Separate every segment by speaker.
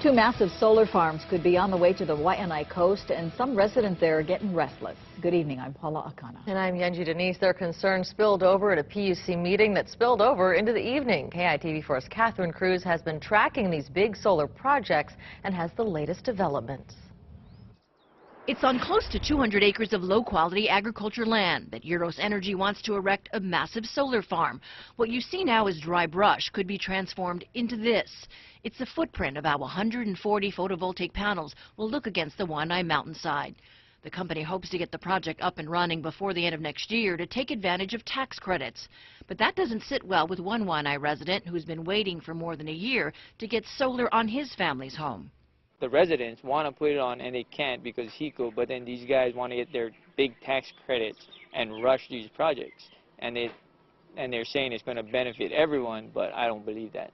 Speaker 1: Two massive solar farms could be on the way to the Waianae coast, and some residents there are getting restless. Good evening, I'm Paula Akana.
Speaker 2: And I'm Yenji Denise. Their concerns spilled over at a PUC meeting that spilled over into the evening. KITV4's Catherine Cruz has been tracking these big solar projects and has the latest developments.
Speaker 3: It's on close to 200 acres of low-quality agriculture land that Euros Energy wants to erect a massive solar farm. What you see now as dry brush could be transformed into this. It's the footprint of how 140 photovoltaic panels will look against the Waianae mountainside. The company hopes to get the project up and running before the end of next year to take advantage of tax credits. But that doesn't sit well with one Waianae resident who's been waiting for more than a year to get solar on his family's home.
Speaker 4: The residents want to put it on and they can't because HECO, but then these guys want to get their big tax credits and rush these projects. And they're saying it's going to benefit everyone, but I don't believe that.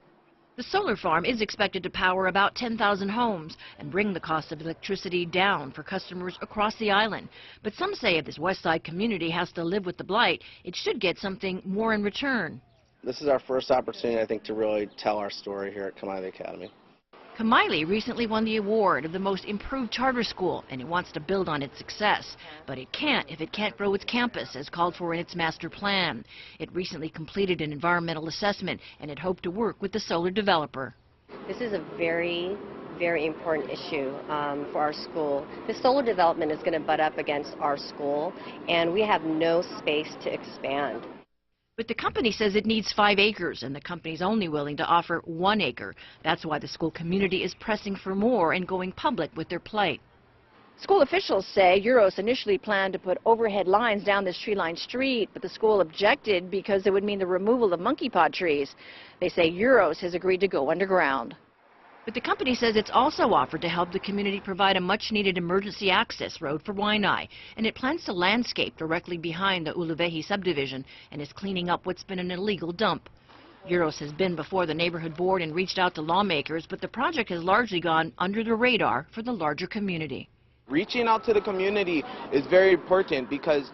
Speaker 3: The solar farm is expected to power about 10,000 homes and bring the cost of electricity down for customers across the island. But some say if this west side community has to live with the blight, it should get something more in return.
Speaker 5: This is our first opportunity, I think, to really tell our story here at Kamaile Academy.
Speaker 3: Kamaile recently won the award of the most improved charter school, and it wants to build on its success. But it can't if it can't grow its campus as called for in its master plan. It recently completed an environmental assessment, and it hoped to work with the solar developer.
Speaker 6: This is a very important issue for our school. The solar development is going to butt up against our school, and we have no space to expand.
Speaker 3: But the company says it needs 5 acres, and the company's only willing to offer 1 acre. That's why the school community is pressing for more and going public with their plight. School officials say Euros initially planned to put overhead lines down this tree-lined street, but the school objected because it would mean the removal of monkey pod trees. They say Euros has agreed to go underground. But the company says it's also offered to help the community provide a much-needed emergency access road for Waianae, and it plans to landscape directly behind the Uluvehi subdivision and is cleaning up what's been an illegal dump. Euros has been before the neighborhood board and reached out to lawmakers, but the project has largely gone under the radar for the larger community.
Speaker 5: Reaching out to the community is very important because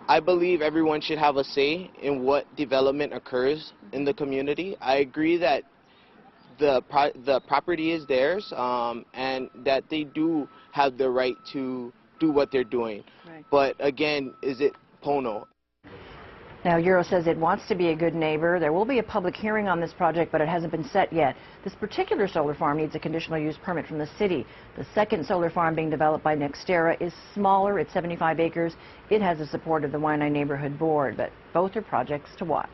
Speaker 5: I believe everyone should have a say in what development occurs in the community. I agree that the property is theirs and that they do have the right to do what they're doing. Right. But again, is it Pono?
Speaker 3: Now, Euros says it wants to be a good neighbor. There will be a public hearing on this project, but it hasn't been set yet. This particular solar farm needs a conditional use permit from the city. The second solar farm being developed by Nextera is smaller. It's 75 acres. It has the support of the Waianae Neighborhood Board, but both are projects to watch.